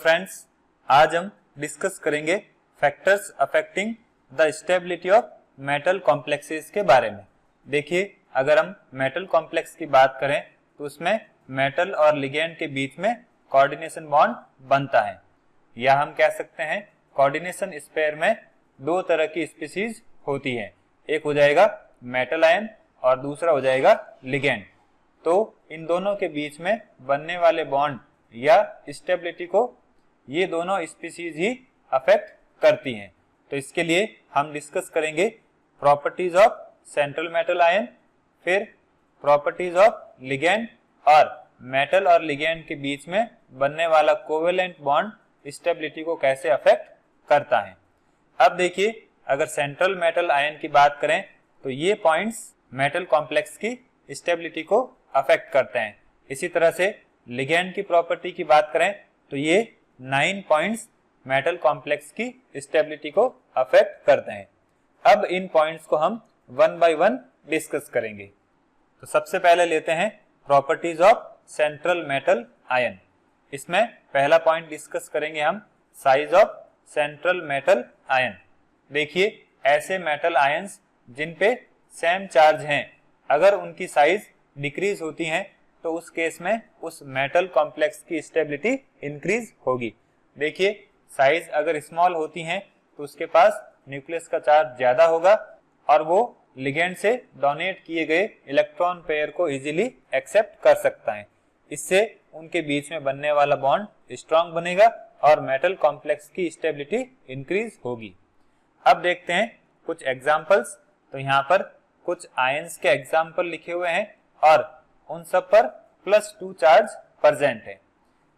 Friends, आज हम discuss करेंगे factors affecting the stability of metal complexes के बारे में। देखिए, अगर हम मेटल कॉम्प्लेक्स की बात करें तो उसमें मेटल और लिगेंड के बीच में कोऑर्डिनेशन बॉन्ड बनता है, या हम कह सकते हैं कोऑर्डिनेशन स्पेयर में दो तरह की स्पीशीज होती है। एक हो जाएगा मेटल आयन और दूसरा हो जाएगा लिगेंड। तो इन दोनों के बीच में बनने वाले बॉन्ड या स्टेबिलिटी को ये दोनों स्पीशीज ही अफेक्ट करती हैं। तो इसके लिए हम डिस्कस करेंगे properties of central metal ion, फिर प्रॉपर्टीज ऑफ लिगेंड और मेटल और लिगेंड के बीच में बनने वाला कोवेलेंट बॉन्ड स्टेबिलिटी को कैसे अफेक्ट करता है। अब देखिए, अगर सेंट्रल मेटल आयन की बात करें तो ये पॉइंट्स मेटल कॉम्प्लेक्स की स्टेबिलिटी को अफेक्ट करते हैं। इसी तरह से लिगेंड की प्रॉपर्टी की बात करें तो ये 9 पॉइंट्स मेटल कॉम्प्लेक्स की स्टेबिलिटी को अफेक्ट करते हैं। अब इन पॉइंट्स को हम वन बाय वन डिस्कस करेंगे। तो सबसे पहले लेते हैं properties of central metal ion. इसमें पहला पॉइंट डिस्कस करेंगे हम size of central metal ion. देखिए, ऐसे मेटल आयंस जिन पे सेम चार्ज हैं, अगर उनकी साइज डिक्रीज होती है तो उस केस में उस मेटल कॉम्प्लेक्स की स्टेबिलिटी इंक्रीज होगी। देखिए, साइज अगर स्मॉल होती हैं तो उसके पास न्यूक्लियस का चार्ज ज्यादा होगा और वो लिगेंड से डोनेट किए गए इलेक्ट्रॉन पेयर को इजीली एक्सेप्ट कर सकता है। इससे उनके बीच में बनने वाला बॉन्ड स्ट्रांग बनेगा और मेटल कॉम्प्लेक्स की स्टेबिलिटी इंक्रीज होगी। अब देखते हैं कुछ एग्जांपल्स। तो यहाँ पर कुछ आयंस के एग्जांपल लिखे हुए हैं और उन सब पर +2 चार्ज प्रेजेंट है।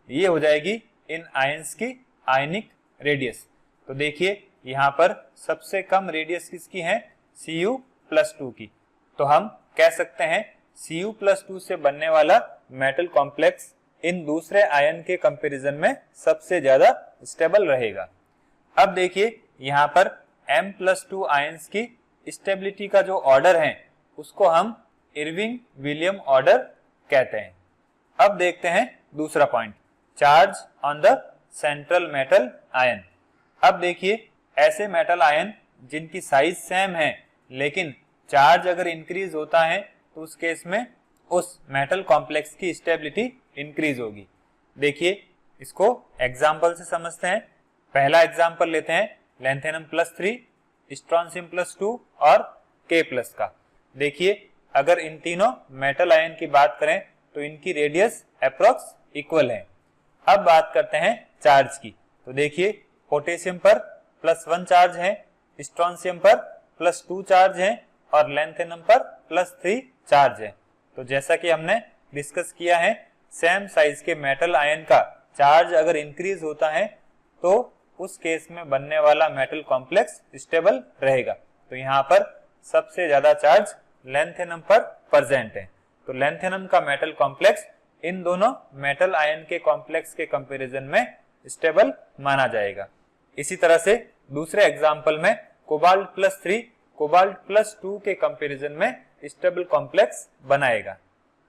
ये हो जाएगी इन आयंस की आयनिक रेडियस। तो देखिए, यहाँ पर सबसे कम रेडियस किसकी है? Cu+2 की। तो हम कह सकते हैं Cu+2 से बनने वाला मेटल कॉम्प्लेक्स इन दूसरे आयन के कंपैरिजन में सबसे ज्यादा स्टेबल रहेगा। अब देखिए, यहाँ पर M+2 आयंस की स्टेबिलिटी का जो ऑर्डर है उसको हम इरविंग विलियम ऑर्डर कहते हैं। अब देखते हैं दूसरा point, charge on the central metal ion. अब देखिए, ऐसे मेटल आयन जिनकी साइज सेम है लेकिन चार्ज अगर इंक्रीज होता है तो उस केस में उस मेटल कॉम्प्लेक्स की स्टेबिलिटी इंक्रीज होगी। देखिए, इसको एग्जांपल से समझते हैं। पहला एग्जांपल लेते हैं लैंथेनम +3, स्ट्रोंशियम +2 और K+ का। देखिए, अगर इन तीनों मेटल आयन की बात करें तो इनकी रेडियस अप्रोक्स इक्वल है। अब बात करते हैं चार्ज की। तो देखिए, पोटेशियम पर +1 चार्ज है, स्ट्रोंशियम पर +2 चार्ज है और लैंथेनम पर +3 चार्ज है। तो जैसा कि हमने डिस्कस किया है, सेम साइज के मेटल आयन का चार्ज अगर इंक्रीज होता है तो उस केस में बनने वाला मेटल कॉम्प्लेक्स स्टेबल रहेगा। तो यहाँ पर सबसे ज्यादा चार्ज लैंथेनम पर प्रेजेंट है। तो लैंथेनम का मेटल कॉम्प्लेक्स इन दोनों मेटल आयन के कॉम्प्लेक्स के कंपैरिजन में स्टेबल माना जाएगा। इसी तरह से दूसरे एग्जांपल में कोबाल्ट+3 कोबाल्ट+2 के कंपैरिजन में स्टेबल कॉम्प्लेक्स बनाएगा।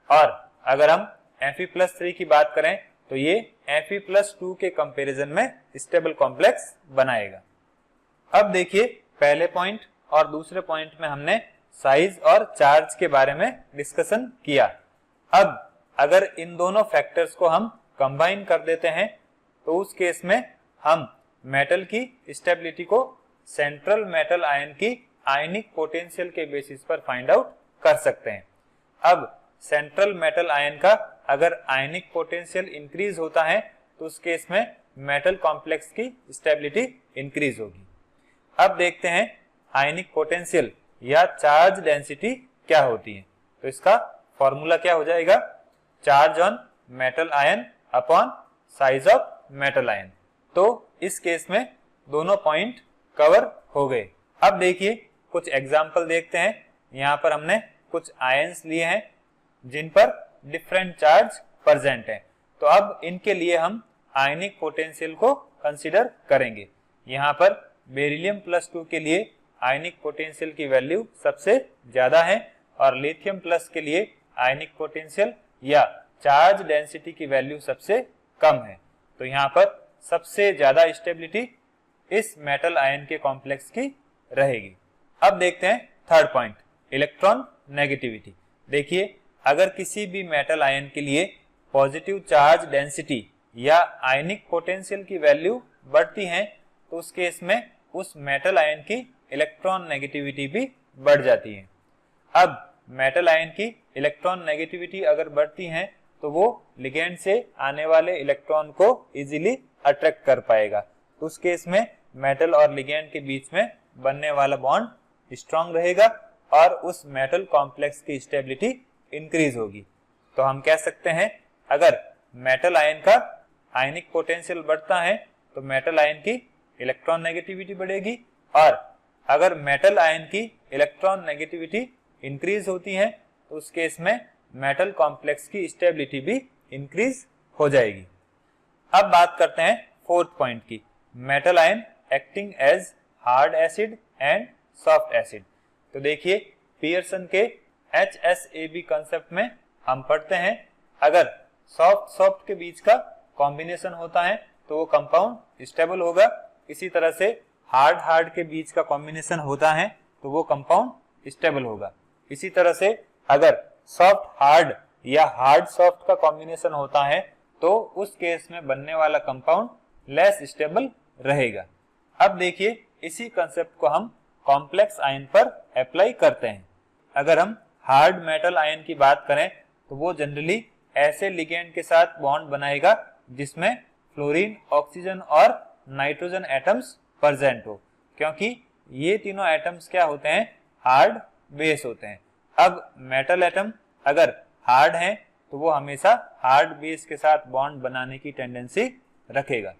और अगर हम Fe+3 की बात करें तो ये Fe+2 के कंपैरिजन में स्टेबल कॉम्प्लेक्स बनाएगा। अब देखिए, पहले पॉइंट और दूसरे पॉइंट में हमने साइज और चार्ज के बारे में डिस्कशन किया। अब अगर इन दोनों फैक्टर्स को हम कंबाइन कर देते हैं तो उस केस में हम मेटल की स्टेबिलिटी को सेंट्रल मेटल आयन की आयनिक पोटेंशियल के बेसिस पर फाइंड आउट कर सकते हैं। अब सेंट्रल मेटल आयन का अगर आयनिक पोटेंशियल इंक्रीज होता है तो उस केस में मेटल कॉम्प्लेक्स की स्टेबिलिटी इंक्रीज होगी। अब देखते हैं आयनिक पोटेंशियल या चार्ज डेंसिटी क्या होती है। तो इसका फॉर्मूला क्या हो जाएगा? Charge on metal ion upon size of metal ion. तो इस केस में दोनों पॉइंट कवर हो गए। अब देखिए, कुछ एग्जांपल देखते हैं। यहाँ पर हमने कुछ आयंस लिए हैं जिन पर डिफरेंट चार्ज प्रेजेंट है। तो अब इनके लिए हम आयनिक पोटेंशियल को कंसीडर करेंगे। यहाँ पर बेरिलियम+2 के लिए आयनिक पोटेंशियल की वैल्यू सबसे ज्यादा है और लिथियम प्लस के लिए आयनिक पोटेंशियल या चार्ज डेंसिटी की वैल्यू सबसे कम है। तो यहाँ पर सबसे ज्यादा स्टेबिलिटी इस मेटल आयन के कॉम्प्लेक्स की रहेगी। अब देखते हैं थर्ड पॉइंट, इलेक्ट्रॉन नेगेटिविटी। देखिए, अगर किसी भी मेटल आयन के लिए पॉजिटिव चार्ज डेंसिटी या आयनिक पोटेंशियल की वैल्यू बढ़ती है तो उस केस में उस मेटल आयन की इलेक्ट्रॉन नेगेटिविटी भी बढ़ जाती है। अब मेटल आयन की इलेक्ट्रॉन नेगेटिविटी अगर बढ़ती है तो वो लिगेंड से आने वाले इलेक्ट्रॉन को इजीली अट्रैक्ट कर पाएगा। तो उस केस में मेटल और लिगेंड के बीच में बनने वाला बॉन्ड स्ट्रांग रहेगा और उस मेटल कॉम्प्लेक्स की स्टेबिलिटी इंक्रीज होगी। तो हम कह सकते हैं अगर मेटल आयन का आयनिक पोटेंशियल बढ़ता है तो मेटल आयन की इलेक्ट्रॉन नेगेटिविटी बढ़ेगी, और अगर मेटल आयन की इलेक्ट्रॉन नेगेटिविटी इंक्रीज होती है तो उस केस में मेटल कॉम्प्लेक्स की स्टेबिलिटी भी इंक्रीज हो जाएगी। अब बात करते हैं फोर्थ पॉइंट की, metal ion acting as hard acid and soft acid. तो देखिए, पियर्सन के HSAB कंसेप्ट में हम पढ़ते हैं अगर सॉफ्ट के बीच का कॉम्बिनेशन होता है तो वो कंपाउंड स्टेबल होगा, इसी तरह से हार्ड के बीच का कॉम्बिनेशन होता है तो वो कंपाउंड स्टेबल होगा। इसी तरह से अगर सॉफ्ट हार्ड या हार्ड सॉफ्ट का कॉम्बिनेशन होता है तो उस केस में बनने वाला कंपाउंड लेस स्टेबल रहेगा। अब देखिए, इसी कंसेप्ट को हम कॉम्प्लेक्स आयन पर अप्लाई करते हैं। अगर हम हार्ड मेटल आयन की बात करें तो वो जनरली ऐसे लिगेंड के साथ बॉन्ड बनाएगा जिसमें फ्लोरीन, ऑक्सीजन और नाइट्रोजन एटम्स प्रेजेंट हो, क्योंकि ये तीनों एटम्स क्या होते हैं, हार्ड बेस होते हैं। अब मेटल एटम अगर हार्ड है तो वो हमेशा हार्ड बेस के साथ बॉन्ड बनाने की टेंडेंसी रखेगा।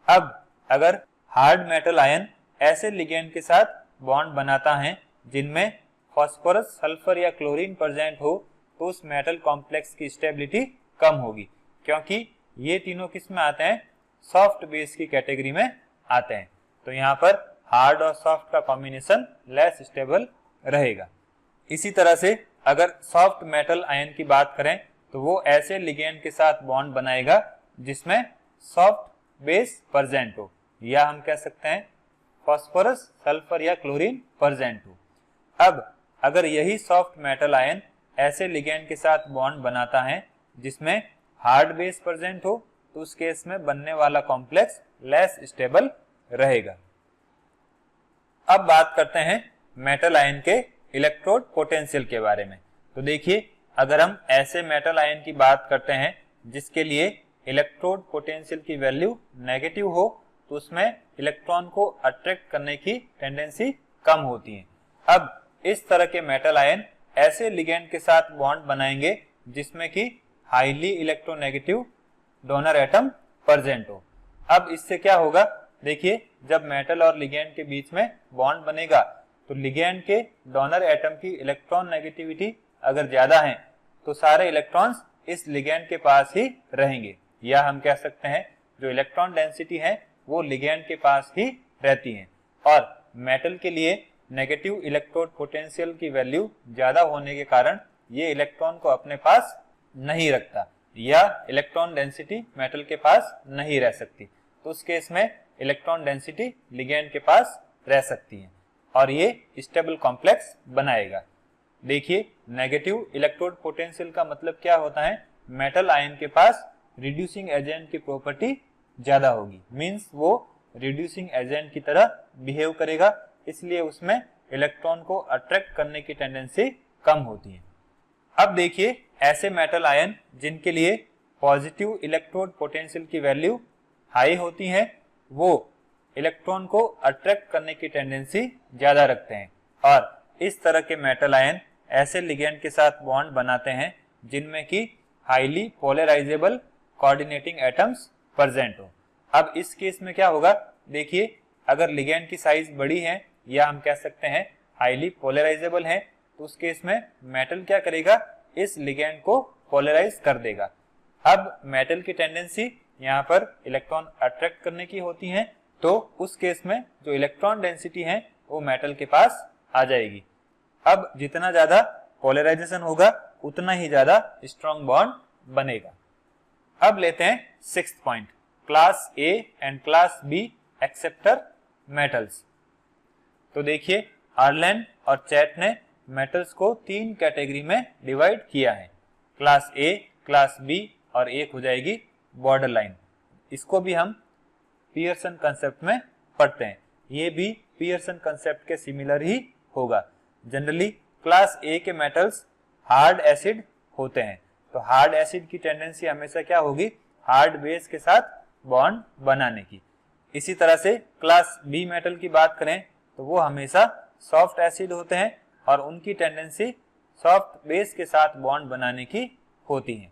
अब अगर हार्ड मेटल आयन ऐसे लिगेंड के साथ बॉन्ड बनाता है जिनमें फास्फोरस, सल्फर या क्लोरीन प्रेजेंट हो तो उस मेटल कॉम्प्लेक्स की स्टेबिलिटी कम होगी, क्योंकि ये तीनों किस में आते हैं, सॉफ्ट बेस की कैटेगरी में आते हैं। तो यहाँ पर हार्ड और सॉफ्ट का कॉम्बिनेशन लेस स्टेबल रहेगा। इसी तरह से अगर सॉफ्ट मेटल आयन की बात करें तो वो ऐसे लिगेंड के साथ बॉन्ड बनाएगा जिसमें सॉफ्ट बेस प्रेजेंट हो, या हम कह सकते हैं फास्फोरस, सल्फर या क्लोरीन प्रेजेंट हो। अब अगर यही सॉफ्ट मेटल आयन ऐसे लिगेंड के साथ बॉन्ड बनाता है जिसमें हार्ड बेस प्रेजेंट हो तो उस केस में बनने वाला कॉम्प्लेक्स लेस स्टेबल रहेगा। अब बात करते हैं मेटल आयन के इलेक्ट्रोड पोटेंशियल के बारे में। तो देखिए, अगर हम ऐसे मेटल आयन की बात करते हैं जिसके लिए इलेक्ट्रोड पोटेंशियल की वैल्यू नेगेटिव हो तो उसमें इलेक्ट्रॉन को अट्रैक्ट करने की टेंडेंसी कम होती है। अब इस तरह के मेटल आयन ऐसे लिगेंड के साथ बॉन्ड बनाएंगे जिसमें कि highly electronegative donor atom present हो। अब इससे क्या होगा, देखिए, जब मेटल और लिगेंड के बीच में बॉन्ड बनेगा तो लिगेंड के डोनर एटम की इलेक्ट्रॉन नेगेटिविटी अगर ज्यादा है तो सारे इलेक्ट्रॉन्स इस लिगेंड के पास ही रहेंगे, या हम कह सकते हैं जो इलेक्ट्रॉन डेंसिटी है वो लिगेंड के पास ही रहती है। और मेटल के लिए नेगेटिव इलेक्ट्रोड पोटेंशियल की वैल्यू ज्यादा होने के कारण ये इलेक्ट्रॉन को अपने पास नहीं रखता, या इलेक्ट्रॉन डेंसिटी मेटल के पास नहीं रह सकती। तो उस केस में इलेक्ट्रॉन डेंसिटी लिगेंड के पास रह सकती है और ये स्टेबल कॉम्प्लेक्स बनाएगा। देखिए, नेगेटिव इलेक्ट्रोड पोटेंशियल का मतलब क्या होता है, मेटल आयन के पास रिड्यूसिंग एजेंट की प्रॉपर्टी ज्यादा होगी, मींस वो रिड्यूसिंग एजेंट की तरह बिहेव करेगा, इसलिए उसमें इलेक्ट्रॉन को अट्रैक्ट करने की टेंडेंसी कम होती है। अब देखिए, ऐसे मेटल आयन जिनके लिए पॉजिटिव इलेक्ट्रोड पोटेंशियल की वैल्यू हाई होती है वो इलेक्ट्रॉन को अट्रैक्ट करने की टेंडेंसी ज्यादा रखते हैं, और इस तरह के मेटल आयन ऐसे लिगेंड के साथ बॉन्ड बनाते हैं जिनमें कि highly polarisable coordinating atoms present हो। अब इस केस में क्या होगा, देखिए, अगर लिगेंड की साइज बड़ी है या हम कह सकते हैं हाईली पोलराइजेबल है तो उस केस में मेटल क्या करेगा, इस लिगेंड को पोलराइज कर देगा। अब मेटल की टेंडेंसी यहाँ पर इलेक्ट्रॉन अट्रैक्ट करने की होती है, तो उस केस में जो इलेक्ट्रॉन डेंसिटी है वो मेटल के पास आ जाएगी। अब जितना ज्यादा पोलराइजेशन होगा उतना ही ज्यादा स्ट्रॉन्ग बॉन्ड बनेगा। अब लेते हैं sixth point, class A and class B acceptor metals. तो देखिए हार्लैंड और चैट ने मेटल्स को 3 कैटेगरी में डिवाइड किया है, क्लास ए, क्लास बी और एक हो जाएगी बॉर्डरलाइन। इसको भी हम पियर्सन कंसेप्ट में पढ़ते हैं, ये भी पियर्सन कंसेप्ट के सिमिलर ही होगा। जनरली क्लास ए के मेटल्स हार्ड एसिड होते हैं, तो हार्ड एसिड की टेंडेंसी हमेशा क्या होगी, हार्ड बेस के साथ बॉन्ड बनाने की। इसी तरह से क्लास बी मेटल की बात करें तो वो हमेशा सॉफ्ट एसिड होते हैं और उनकी टेंडेंसी सॉफ्ट बेस के साथ बॉन्ड बनाने की होती है।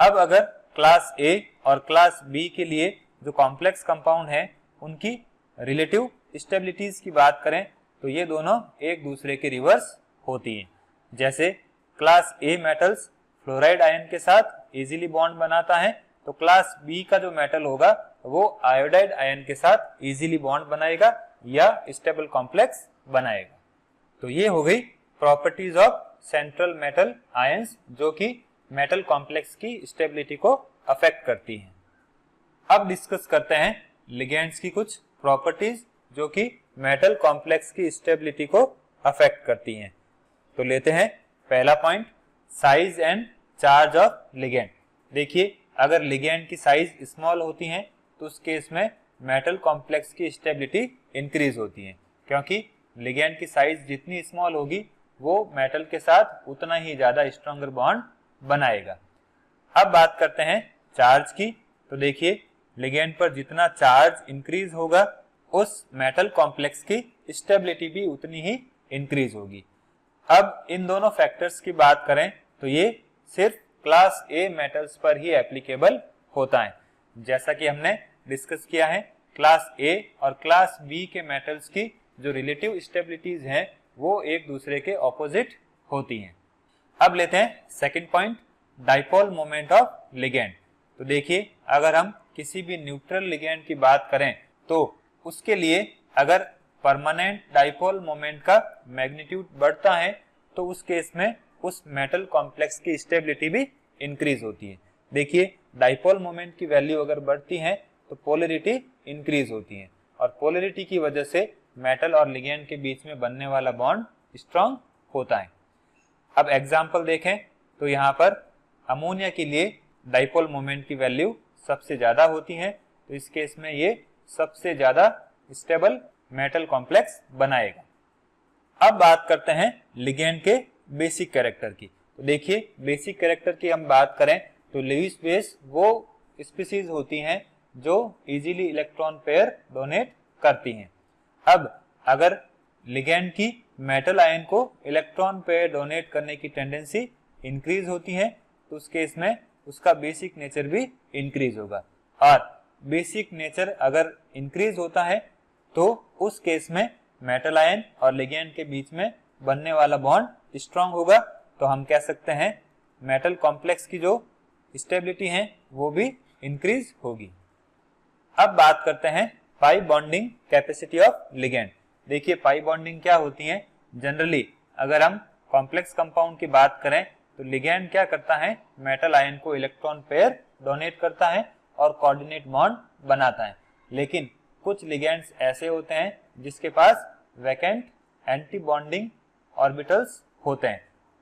अब अगर क्लास ए और क्लास बी के लिए जो कॉम्प्लेक्स कंपाउंड है उनकी रिलेटिव स्टेबिलिटीज की बात करें तो ये दोनों एक दूसरे के रिवर्स होती हैं। जैसे क्लास ए मेटल्स फ्लोराइड आयन के साथ इजीली बॉन्ड बनाता है, तो क्लास बी का जो मेटल होगा वो आयोडाइड आयन के साथ इजीली बॉन्ड बनाएगा या स्टेबल कॉम्प्लेक्स बनाएगा। तो ये हो गई properties of central metal ions जो कि मेटल कॉम्प्लेक्स की स्टेबिलिटी को अफेक्ट करती हैं। अब डिस्कस करते हैं लिगेंड्स की कुछ प्रॉपर्टीज जो कि मेटल कॉम्प्लेक्स की स्टेबिलिटी को अफेक्ट करती हैं। तो लेते हैं पहला point, size and charge of ligand. देखिए अगर लिगेंड की साइज स्मॉल होती है तो उस केस में मेटल कॉम्प्लेक्स की स्टेबिलिटी इंक्रीज होती है, क्योंकि लिगेंड की साइज जितनी स्मॉल होगी वो मेटल के साथ उतना ही ज्यादा स्ट्रॉन्गर बॉन्ड बनाएगा। अब बात करते हैं चार्ज की। तो देखिए लिगेंड पर जितना चार्ज इंक्रीज होगा उस मेटल कॉम्प्लेक्स की स्टेबिलिटी भी उतनी ही इंक्रीज होगी। अब इन दोनों फैक्टर्स की बात करें तो ये सिर्फ क्लास ए मेटल्स पर ही एप्लीकेबल होता है। जैसा कि हमने डिस्कस किया है, क्लास ए और क्लास बी के मेटल्स की जो रिलेटिव स्टेबिलिटीज हैं वो एक दूसरे के ऑपोजिट होती हैं। अब लेते हैं second point, dipole moment of ligand. तो देखिए अगर हम किसी भी न्यूट्रल लिगेंड की बात करें तो उसके लिए अगर परमानेंट डाइपोल मोमेंट का मैग्नीट्यूड बढ़ता है तो उस केस में उस मेटल कॉम्प्लेक्स की स्टेबिलिटी भी इंक्रीज होती है। देखिए डाइपोल मोमेंट की वैल्यू अगर बढ़ती है तो पोलैरिटी इंक्रीज होती है और पोलैरिटी की वजह से मेटल और लिगेंड के बीच में बनने वाला बॉन्ड स्ट्रांग होता है। अब एग्जांपल देखें तो यहाँ पर अमोनिया के लिए डाइपोल मोमेंट की वैल्यू सबसे ज्यादा होती है, तो इस केस में ये सबसे ज्यादा स्टेबल मेटल कॉम्प्लेक्स बनाएगा। अब बात करते हैं लिगेंड के बेसिक कैरेक्टर की। तो देखिए बेसिक कैरेक्टर की हम बात करें तो लेविस बेस वो स्पीसीज होती हैं जो इजीली इलेक्ट्रॉन पेयर डोनेट करती हैं। अब अगर लिगेंड की मेटल आयन को इलेक्ट्रॉन पेयर डोनेट करने की टेंडेंसी इंक्रीज होती है तो उस केस में उसका बेसिक नेचर भी इंक्रीज होगा, और बेसिक नेचर अगर इंक्रीज होता है तो उस केस में मेटल आयन और लिगेंड के बीच में बनने वाला बॉन्ड स्ट्रांग होगा। तो हम कह सकते हैं मेटल कॉम्प्लेक्स की जो स्टेबिलिटी है वो भी इंक्रीज होगी। अब बात करते हैं pi bonding capacity of ligand. देखिए पाई बॉन्डिंग क्या होती है, जनरली अगर हम कॉम्प्लेक्स कंपाउंड की बात करें तो लिगेंड क्या करता है, मेटल आयन को इलेक्ट्रॉन पेयर डोनेट करता है और कोऑर्डिनेट बॉन्ड बनाता है। लेकिन कुछ लिगेंड्स ऐसे होते हैं जिसके पास वैकेंट एंटी बॉन्डिंग ऑर्बिटल्स होते हैं,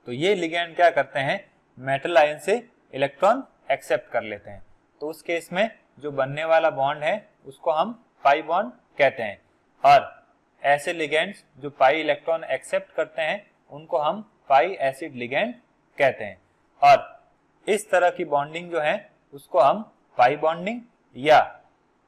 तो ये लिगेंड क्या करते हैं, मेटल आयन से इलेक्ट्रॉन एक्सेप्ट कर लेते हैं। तो उस केस में जो बनने वाला बॉन्ड है उसको हम पाई बॉन्ड कहते हैं, और ऐसे लिगेंड्स जो पाई इलेक्ट्रॉन एक्सेप्ट करते हैं उनको हम पाई एसिड लिगेंड कहते हैं। और इस तरह की बॉन्डिंग जो है उसको हम पाई बॉन्डिंग या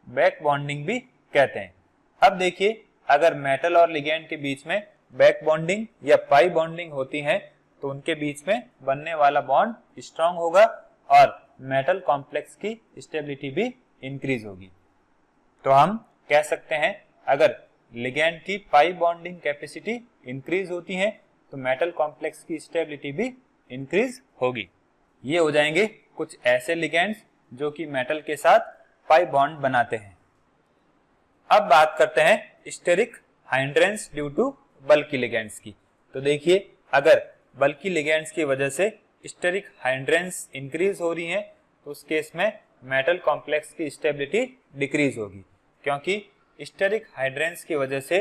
बैक बॉन्डिंग भी कहते हैं। अब देखिए अगर मेटल और लिगेंड के बीच में बैक बॉन्डिंग या पाई बॉन्डिंग होती है तो उनके बीच में बनने वाला बॉन्ड स्ट्रांग होगा और मेटल कॉम्प्लेक्स की स्टेबिलिटी भी इंक्रीज होगी। तो हम कह सकते हैं अगर लिगेंड की पाई बॉन्डिंग कैपेसिटी इंक्रीज होती है तो मेटल कॉम्प्लेक्स की स्टेबिलिटी भी इंक्रीज होगी। ये हो जाएंगे कुछ ऐसे लिगेंड्स जो कि मेटल के साथ पाई बॉन्ड बनाते हैं। अब बात करते हैं steric hindrance due to bulky ligands की। तो देखिए अगर बल्की लिगेंड्स की वजह से स्टेरिक हाइंड्रेंस इंक्रीज हो रही है तो उस केस में मेटल कॉम्प्लेक्स की स्टेबिलिटी डिक्रीज होगी, क्योंकि स्टेरिक हाइड्रेंस की वजह से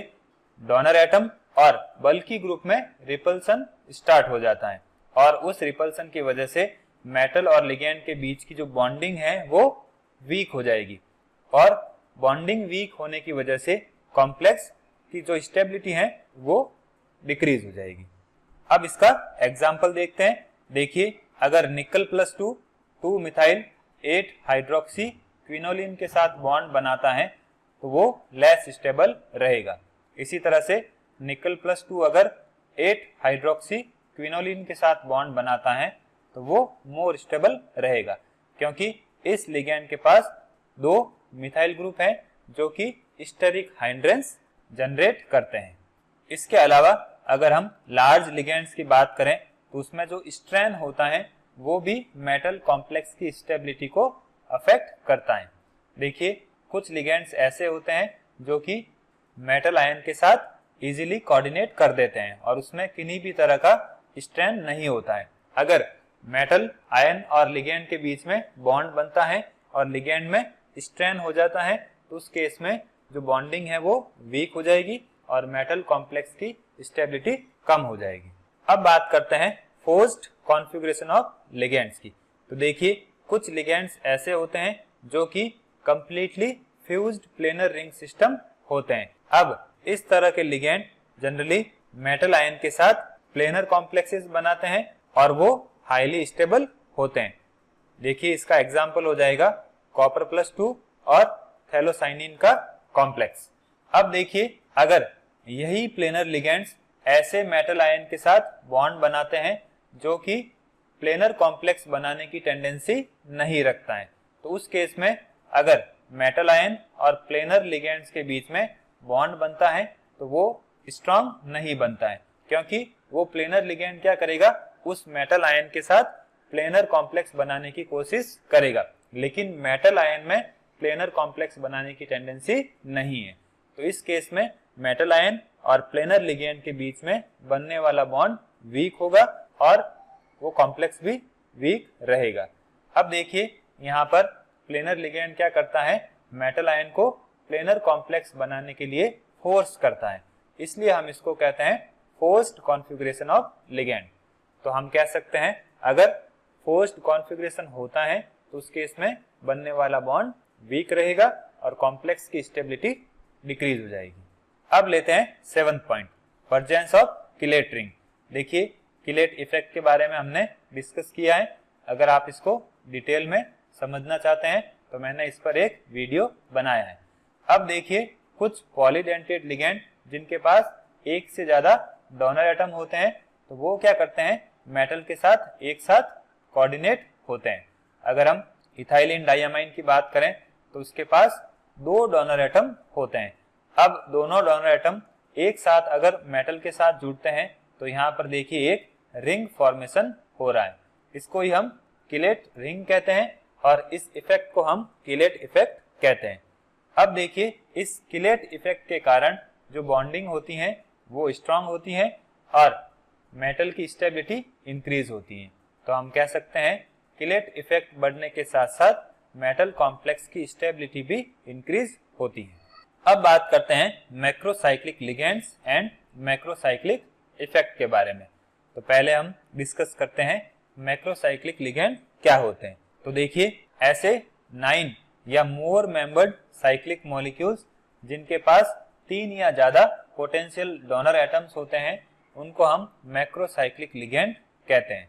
डोनर एटम और बल्की ग्रुप में रिपल्सन स्टार्ट हो जाता है और उस रिपल्सन की वजह से मेटल और लिगैंड के बीच की जो बॉन्डिंग है वो वीक हो जाएगी और बॉन्डिंग वीक होने की वजह से कॉम्प्लेक्स की जो स्टेबिलिटी है वो डिक्रीज हो जाएगी। अब इसका एग्जाम्पल देखते हैं। देखिए, अगर nickel plus 2 methyl 8 hydroxy quinoline के साथ बॉन्ड बनाता है तो वो लेस स्टेबल रहेगा। इसी तरह से निकल प्लस 2 अगर 8 हाइड्रोक्सी क्विनोलिन के साथ बॉन्ड बनाता है तो वो मोर स्टेबल रहेगा, क्योंकि इस लिगैंड के पास 2 मिथाइल ग्रुप हैं जो कि स्टेरिक हाइड्रेंस जनरेट करते हैं। इसके अलावा अगर हम लार्ज लिगैंड्स की बात करें तो उसमें जो स्ट्रेन होता है वो भी मेटल कॉम्प्लेक्स की स्टेबिलिटी को अफेक्ट करता है। देखिए, कुछ लिगैंड्स ऐसे होते हैं जो कि मेटल आयन के साथ इजीली कोऑर्डिनेट कर देते हैं और उसमें किन्हीं भी तरह का स्ट्रेन नहीं होता है। अगर मेटल आयन और लिगैंड के बीच में बॉन्ड बनता है और लिगैंड में स्ट्रेन हो जाता है तो उस केस में जो बॉन्डिंग है वो वीक हो जाएगी और मेटल कॉम्प्लेक्स की स्टेबिलिटी कम हो जाएगी। अब बात करते हैं फोर्स्ड कॉन्फ़िगरेशन ऑफ लिगैंड्स की। तो देखिए, कुछ लिगैंड्स ऐसे होते हैं जो कि completely fused planar ring system होते हैं। अब इस तरह के लिगैंड जनरली मेटल आयन के साथ प्लेनर कॉम्प्लेक्सेस बनाते हैं और वो हाईली स्टेबल होते हैं। देखिए, इसका एग्जांपल हो जाएगा कॉपर प्लस 2 और थैलोसाइनिन का कॉम्प्लेक्स। अब देखिए, अगर यही प्लेनर लिगैंड्स ऐसे मेटल आयन के साथ बॉन्ड बनाते हैं जो कि प्लेनर कॉम्प्लेक्स बनाने की टेंडेंसी नहीं रखता है तो उस केस में अगर मेटल आयन और प्लेनर लिगैंड्स के बीच में बॉन्ड बनता है तो वो स्ट्रांग नहीं बनता है, क्योंकि वो प्लेनर लिगैंड क्या करेगा, उस मेटल आयन के साथ प्लेनर कॉम्प्लेक्स बनाने की कोशिश करेगा, लेकिन मेटल आयन में प्लेनर कॉम्प्लेक्स बनाने की टेंडेंसी नहीं है। तो इस केस में मेटल आयन और प्लेनर लिगैंड के बीच में बनने वाला बॉन्ड वीक होगा और वो कॉम्प्लेक्स भी वीक रहेगा। अब देखिए, यहाँ पर प्लेनर लिगैंड क्या करता है, मेटल आयन को प्लेनर कॉम्प्लेक्स बनाने के लिए फोर्स करता है, इसलिए हम इसको कहते हैं फोर्स्ड कॉन्फ़िगरेशन ऑफ लिगैंड। तो हम कह सकते हैं अगर फोर्स्ड कॉन्फ़िगरेशन होता है तो उस केस में बनने वाला बॉन्ड वीक रहेगा और कॉम्प्लेक्स की स्टेबिलिटी डिक्रीज हो जाएगी। अब लेते हैं 7th point, presence of chelate ring. देखिए, किलेट इफेक्ट के बारे में हमने डिस्कस किया है। अगर आप इसको डिटेल में समझना चाहते हैं तो मैंने इस पर एक वीडियो बनाया है। अब देखिए, कुछ पॉलीडेंटेड लिगैंड जिनके पास एक से ज्यादा डोनर एटम होते हैं तो वो क्या करते हैं, मेटल के साथ एक साथ कोऑर्डिनेट होते हैं। अगर हम इथाइलिन डाइअमाइन की बात करें तो उसके पास 2 डोनर एटम होते हैं। अब दोनों डोनर एटम एक साथ अगर मेटल के साथ जुड़ते हैं तो यहाँ पर देखिए एक रिंग फॉर्मेशन हो रहा है, इसको ही हम किलेट रिंग कहते हैं और इस इफेक्ट को हम किलेट इफेक्ट कहते हैं। अब देखिए, इस किलेट इफेक्ट के कारण जो बॉन्डिंग होती है वो स्ट्रांग होती है और मेटल की स्टेबिलिटी इंक्रीज होती है। तो हम कह सकते हैं किलेट इफेक्ट बढ़ने के साथ साथ मेटल कॉम्प्लेक्स की स्टेबिलिटी भी इंक्रीज होती है। अब बात करते हैं macrocyclic ligands and macrocyclic effect के बारे में। तो पहले हम डिस्कस करते हैं मैक्रोसाइक्लिक लिगैंड क्या होते हैं। तो देखिए, ऐसे 9 या मोर मेंबर्ड साइक्लिक मॉलिक्यूल्स जिनके पास 3 या ज्यादा पोटेंशियल डोनर एटम्स होते हैं उनको हम मैक्रोसाइक्लिक लिगैंड कहते हैं।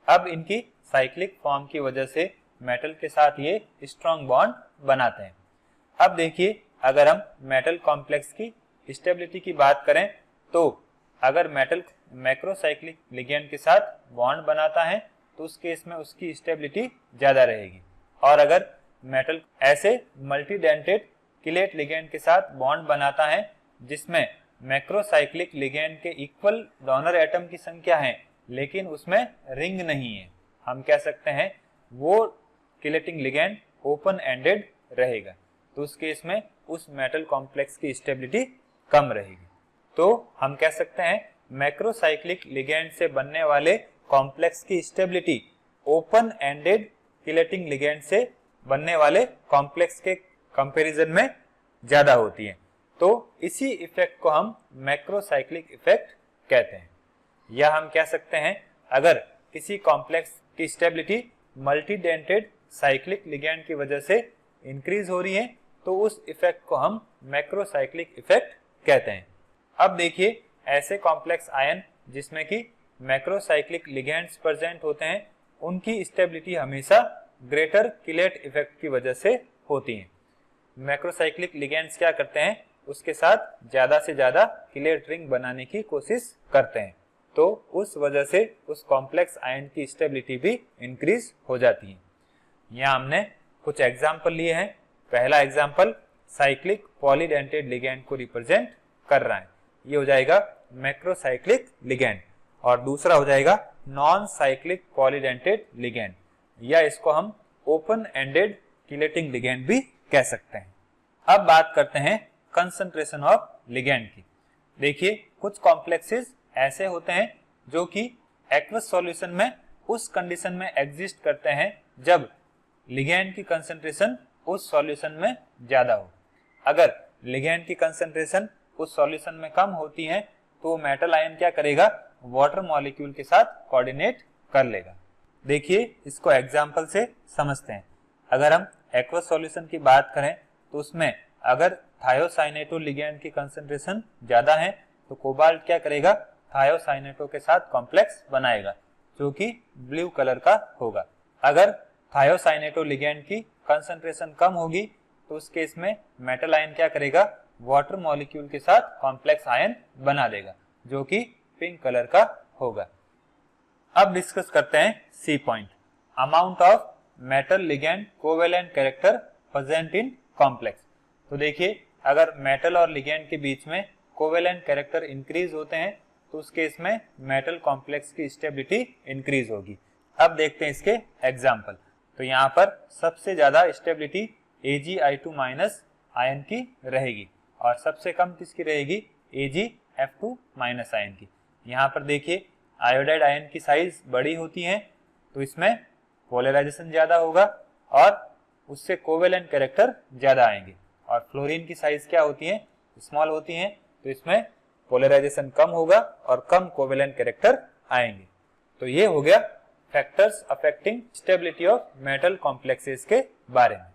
अब इनकी साइक्लिक फॉर्म की वजह से मेटल के साथ ये स्ट्रॉन्ग बॉन्ड बनाते हैं। अब देखिए, अगर हम मेटल कॉम्प्लेक्स की स्टेबिलिटी की बात करें तो अगर मेटल मैक्रोसाइक्लिक लिगैंड के साथ बॉन्ड बनाता है तो उस केस में उसकी स्टेबिलिटी ज्यादा रहेगी, और अगर मेटल ऐसे मल्टीडेंटेड किलेट लिगैंड के साथ बॉन्ड बनाता है जिसमें मैक्रोसाइक्लिक लिगैंड के इक्वल डोनर एटम की संख्या है लेकिन उसमें रिंग नहीं है, हम कह सकते हैं वो किलेटिंग लिगैंड ओपन एंडेड रहेगा। तो उस केस में उस मेटल कॉम्प्लेक्स की स्टेबिलिटी कम रहेगी। तो हम कह सकते हैं मैक्रोसाइक्लिक लिगैंड से बनने वाले कॉम्प्लेक्स की stability open ended chelating ligand से बनने वाले कॉम्प्लेक्स के कंपैरिजन में ज्यादा होती है। तो इसी इफेक्ट को हम मैक्रोसाइक्लिक इफेक्ट कहते हैं। या हम कह सकते हैं अगर किसी कॉम्प्लेक्स की स्टेबिलिटी मल्टीडेंटेड साइक्लिक लिगैंड की वजह से इंक्रीज हो रही है तो उस इफेक्ट को हम मैक्रोसाइक्लिक इफेक्ट कहते हैं। अब देखिए ऐसे कॉम्प्लेक्स आयन जिसमें कि मैक्रोसाइक्लिक लिगैंड्स प्रेजेंट होते हैं उनकी स्टेबिलिटी हमेशा ग्रेटर किलेट इफेक्ट की वजह से होती है। मैक्रोसाइक्लिक लिगैंड्स क्या करते हैं, उसके साथ ज्यादा से ज्यादा किलेट रिंग बनाने की कोशिश करते हैं, तो उस वजह से उस कॉम्प्लेक्स आयन की स्टेबिलिटी भी इंक्रीज हो जाती है। यहाँ हमने कुछ एग्जाम्पल लिए हैं। पहला एग्जाम्पल साइक्लिक पॉलीडेंटेड लिगैंड को रिप्रेजेंट कर रहा है, ये हो जाएगा मैक्रोसाइक्लिक लिगैंड, और दूसरा हो जाएगा नॉन साइक्लिक पॉलीडेंटेड लिगैंड, या इसको हम ओपन एंडेड किलेटिंग लिगैंड भी कह सकते हैं। अब बात करते हैं कंसंट्रेशन ऑफ लिगैंड की। देखिए कुछ कॉम्प्लेक्सेस ऐसे होते हैं जो कि एक्वस सॉल्यूशन में उस कंडीशन में एग्जिस्ट करते हैं जब लिगैंड की कंसंट्रेशन उस सॉल्यूशन में ज्यादा हो। अगर लिगैंड की कंसंट्रेशन उस सॉल्यूशन में कम होती है तो मेटल आयन क्या करेगा, वाटर मॉलिक्यूल के साथ कोऑर्डिनेट कर लेगा। देखिए इसको एग्जांपल से समझते हैं। अगर हम एक्वस सॉल्यूशन की बात करें तो उसमें अगर थायोसाइनेटो लिगैंड की कंसंट्रेशन ज्यादा है तो कोबाल्ट क्या करेगा, थायोसाइनेटो के साथ कॉम्प्लेक्स बनाएगा जो कि ब्लू कलर का होगा। अगर थायोसाइनेटो लिगैंड की कंसंट्रेशन कम होगी तो उस केस में मेटल आयन क्या करेगा, वाटर मॉलिक्यूल के साथ कॉम्प्लेक्स आयन बना देगा जो कि पिंक कलर का होगा। अब डिस्कस करते हैं C point, amount of metal ligand covalent character present in complex. तो देखिए अगर मेटल और लिगैंड के बीच में कोवेलेंट कैरेक्टर इंक्रीज होते हैं तो उस केस में मेटल कॉम्प्लेक्स की स्टेबिलिटी इंक्रीज होगी। अब देखते हैं इसके एग्जांपल। तो यहाँ पर सबसे ज्यादा स्टेबिलिटी Ag(I2) माइनस आयन की रहेगी और सबसे कम किसकी रहेगी, Ag(F2) माइनस आयन की। यहाँ पर देखिए आयोडाइड आयन की साइज बड़ी होती है तो इसमें पोलराइजेशन ज्यादा होगा और उससे कोवेलेंट कैरेक्टर ज्यादा आएंगे, और फ्लोरीन की साइज क्या होती है, स्मॉल होती है तो इसमें पोलराइजेशन कम होगा और कम कोवेलेंट कैरेक्टर आएंगे। तो ये हो गया factors affecting stability of metal complexes के बारे में।